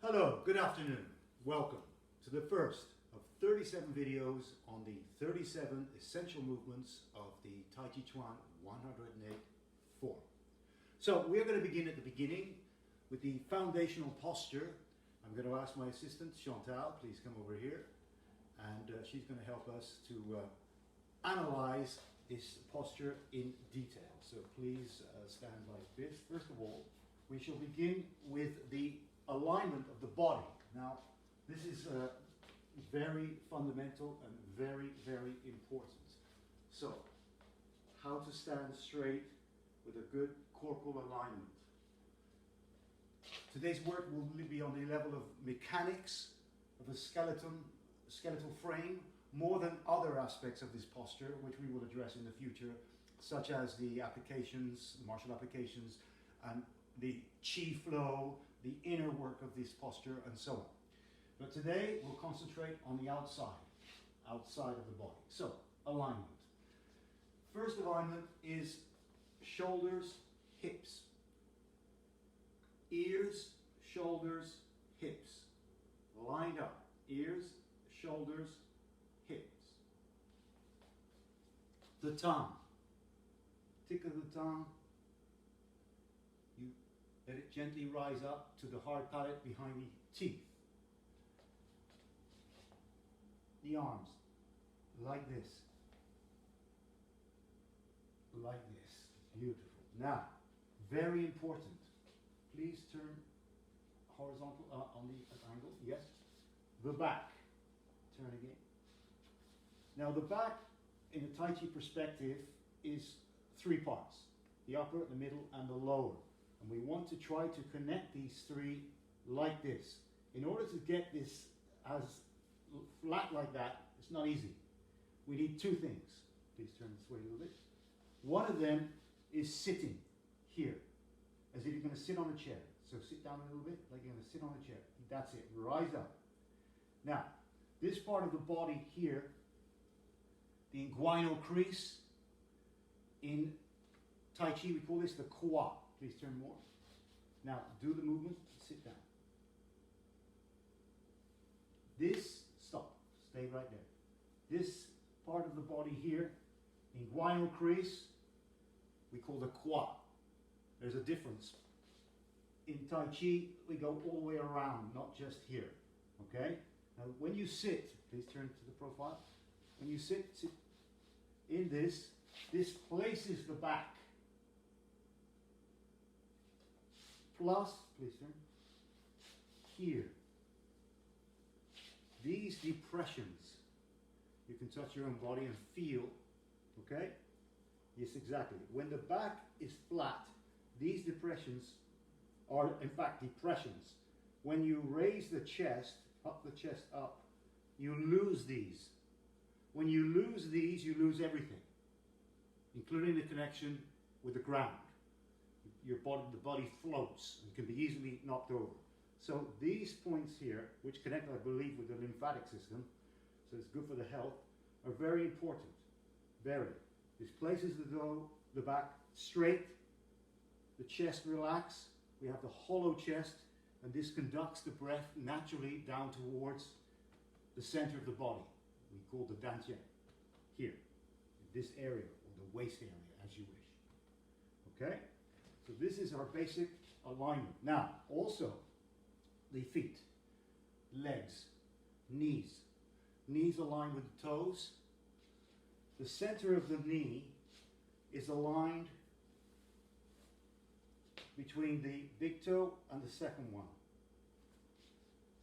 Hello, good afternoon. Welcome to the first of 37 videos on the 37 essential movements of the Tai Chi Chuan 108 form. So we're going to begin at the beginning with the foundational posture. I'm going to ask my assistant Chantale, please come over here, and she's going to help us to analyze this posture in detail. So please stand like this. First of all, we shall begin with the alignment of the body. Now, this is very fundamental and very, very important. So, how to stand straight with a good corporal alignment. Today's work will be on the level of mechanics of a skeletal frame, more than other aspects of this posture, which we will address in the future, such as the applications, martial applications, and the chi flow, the inner work of this posture, and so on. But today we'll concentrate on the outside of the body. So, alignment. First alignment is shoulders, hips. Ears, shoulders, hips. Lined up. Ears, shoulders, hips. The tongue. Tick of the tongue. You let it gently rise up to the hard palate behind the teeth. The arms, like this. Like this. Beautiful. Now, very important. Please turn horizontal on the angle. Yes. The back. Turn again. Now, the back, in a Tai Chi perspective, is three parts. The upper, the middle, and the lower. And we want to try to connect these three like this. In order to get this as flat like that, it's not easy. We need two things. Please turn this way a little bit. One of them is sitting here, as if you're going to sit on a chair. So sit down a little bit, like you're going to sit on a chair. That's it. Rise up. Now, this part of the body here, the inguinal crease, in Tai Chi we call this the kwa. Please turn more. Now, do the movement, sit down. This, stop, stay right there. This part of the body here, inguinal crease, we call the kwa. There's a difference. In Tai Chi, we go all the way around, not just here. Okay? Now, when you sit, please turn to the profile. When you sit in this places the back. Plus, please turn, here. These depressions, you can touch your own body and feel, okay? Yes, exactly. When the back is flat, these depressions are in fact depressions. When you raise the chest up, you lose these. When you lose these, you lose everything, including the connection with the ground. The body floats and can be easily knocked over. So these points here, which connect, I believe, with the lymphatic system, so it's good for the health, are very important. Very. This places the back straight, the chest relax, we have the hollow chest, and this conducts the breath naturally down towards the center of the body. We call the dantian here, in this area, or the waist area, as you wish. Okay? So this is our basic alignment. Now, also, the feet, legs, knees. Knees align with the toes. The center of the knee is aligned between the big toe and the second one.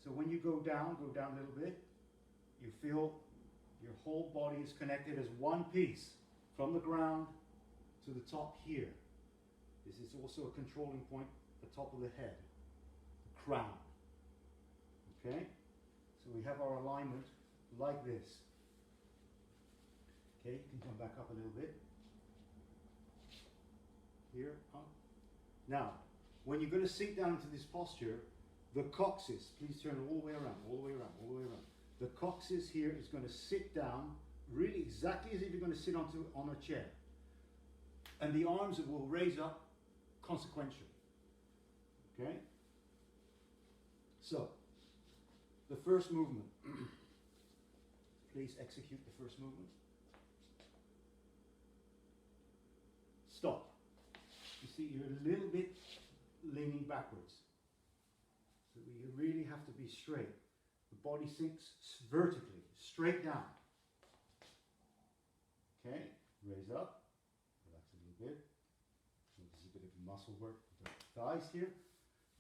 So when you go down a little bit, you feel your whole body is connected as one piece from the ground to the top here. This is also a controlling point at the top of the head, the crown. Okay? So we have our alignment like this. Okay, you can come back up a little bit. Here, up. Now, when you're going to sink down into this posture, the coccyx, please turn all the way around, all the way around, all the way around. The coccyx here is going to sit down really exactly as if you're going to sit on a chair. And the arms will raise up consequentially. Okay? So, the first movement. Please execute the first movement. Stop. You see, you're a little bit leaning backwards. So you really have to be straight. The body sinks vertically, straight down. Okay, raise up. Relax a little bit. So this is a bit of muscle work with the thighs here.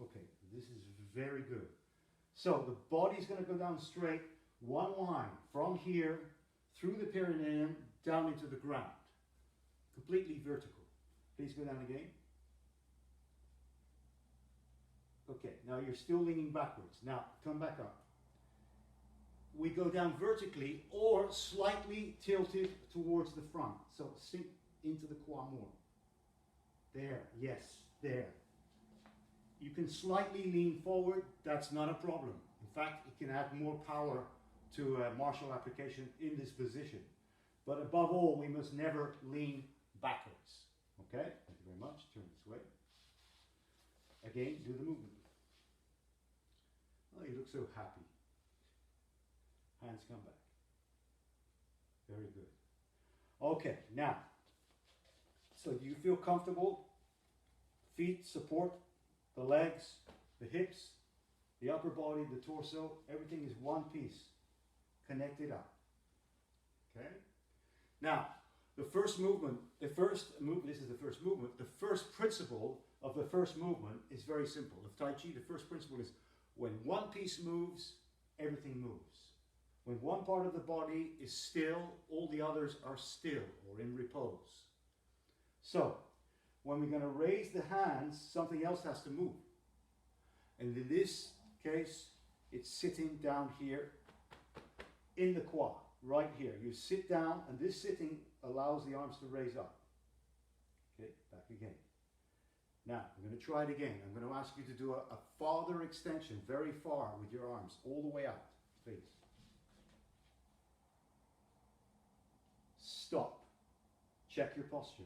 Okay, this is very good. So the body's going to go down straight, one line from here through the perineum down into the ground. Completely vertical. Please go down again. Okay, now you're still leaning backwards. Now come back up. We go down vertically or slightly tilted towards the front. So sink into the quad more. There, yes, there. You can slightly lean forward, that's not a problem. In fact, it can add more power to martial application in this position. But above all, we must never lean backwards. Okay, thank you very much. Turn this way. Again, do the movement. Oh, you look so happy. Hands come back. Very good. Okay, now, so do you feel comfortable? Feet support the legs, the hips, the upper body, the torso, everything is one piece, connected up. Okay? Now, the first movement, this is the first movement, the first principle of the first movement is very simple. Of Tai Chi, the first principle is when one piece moves, everything moves. When one part of the body is still, all the others are still or in repose. So, when we're going to raise the hands, something else has to move. And in this case, it's sitting down here in the quad, right here. You sit down, and this sitting allows the arms to raise up. Okay, back again. Now, I'm going to try it again. I'm going to ask you to do a farther extension, very far with your arms, all the way out, please. Stop. Check your posture.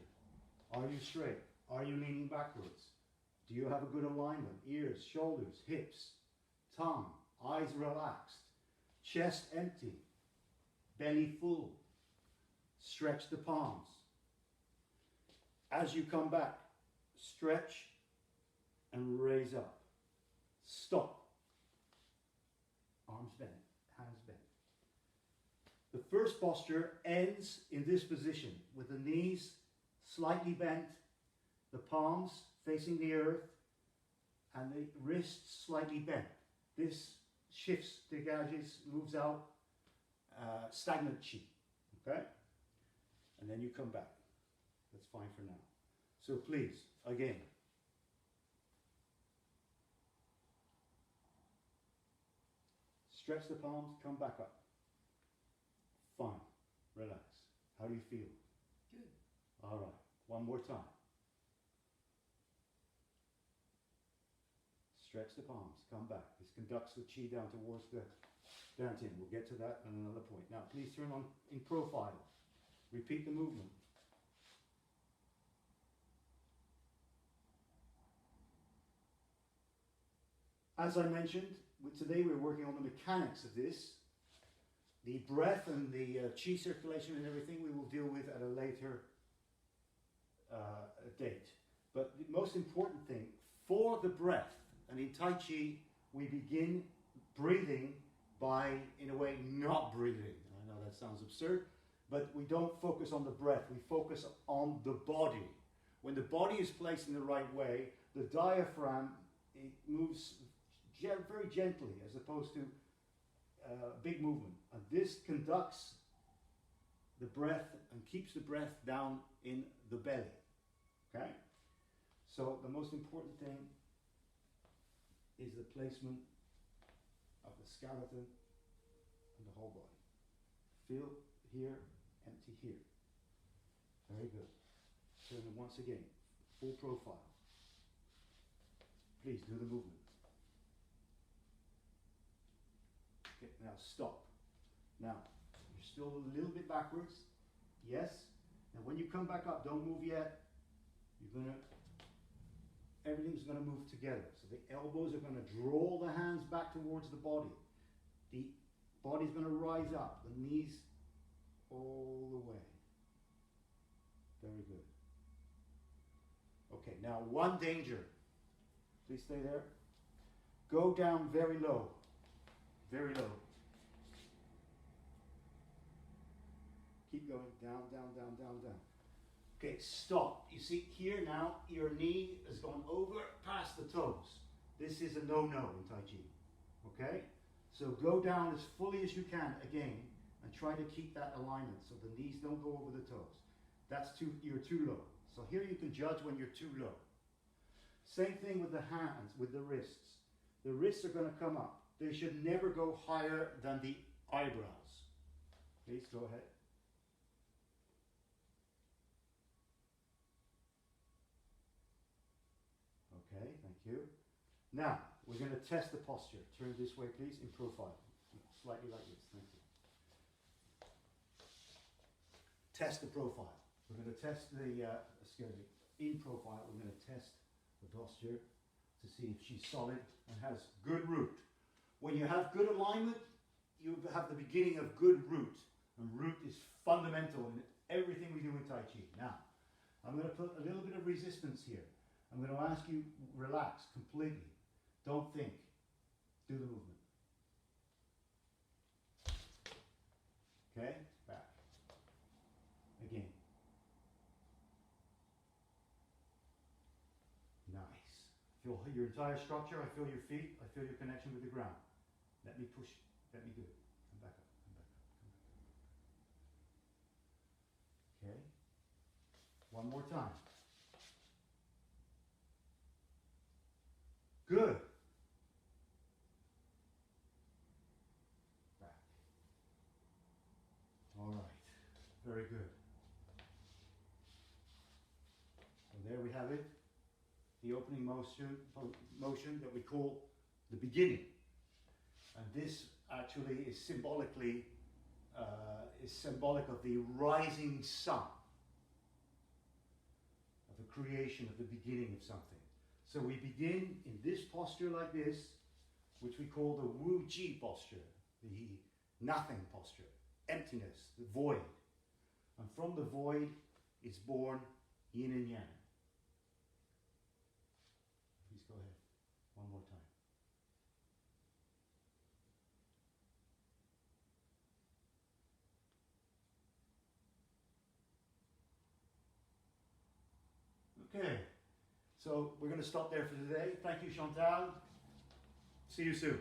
Are you straight? Are you leaning backwards? Do you have a good alignment? Ears, shoulders, hips, tongue, eyes relaxed, chest empty, belly full. Stretch the palms. As you come back, stretch and raise up. Stop. Arms bent, hands bent. The first posture ends in this position with the knees slightly bent, the palms facing the earth, and the wrists slightly bent. This shifts, degages, moves out stagnant chi. Okay? And then you come back. That's fine for now. So please, again. Stretch the palms, come back up. Fine. Relax. How do you feel? Good. All right. One more time. Stretch the palms, come back. This conducts the chi down towards the dantian. We'll get to that at another point. Now, please turn on in profile. Repeat the movement. As I mentioned, today we're working on the mechanics of this. The breath and the chi circulation and everything we will deal with at a later date. But the most important thing, for the breath, and in Tai Chi, we begin breathing by, in a way, not breathing. I know that sounds absurd, but we don't focus on the breath. We focus on the body. When the body is placed in the right way, the diaphragm, it moves very gently, as opposed to big movement. And this conducts the breath and keeps the breath down in the belly. Okay? So the most important thing is the placement of the skeleton and the whole body. Feel here, empty here. Very good. Turn it once again. Full profile. Please do the movement. Okay, now stop. Now, you're still a little bit backwards. Yes. And when you come back up, don't move yet. You're going to everything's going to move together. So the elbows are going to draw the hands back towards the body. The body's going to rise up, the knees all the way. Very good. Okay, now one danger. Please stay there. Go down very low. Very low. Keep going. Down, down, down, down, down. Okay, stop. You see here now, your knee has gone over past the toes. This is a no-no in Tai Chi. Okay? So go down as fully as you can again and try to keep that alignment so the knees don't go over the toes. You're too low. So here you can judge when you're too low. Same thing with the hands, with the wrists. The wrists are going to come up. They should never go higher than the eyebrows. Please go ahead. Okay, thank you. Now, we're going to test the posture. Turn this way, please, in profile. Slightly like this, thank you. Test the profile. We're going to test the, in profile, we're going to test the posture to see if she's solid and has good root. When you have good alignment, you have the beginning of good root. And root is fundamental in everything we do in Tai Chi. Now, I'm going to put a little bit of resistance here. I'm going to ask you, relax completely. Don't think. Do the movement. Okay? Back. Again. Nice. Feel your entire structure. I feel your feet. I feel your connection with the ground. Let me push. Let me do it. Come back up. Come back up. Come back up. Okay. One more time. Good. Back. All right. Very good. So there we have it. The opening motion that we call the beginning. And this actually is symbolically symbolic of the rising sun, of the creation, of the beginning of something. So we begin in this posture like this, which we call the Wu Ji posture, the nothing posture, emptiness, the void. And from the void is born yin and yang. Please go ahead, one more time. Okay, so we're going to stop there for today. Thank you, Chantale. See you soon.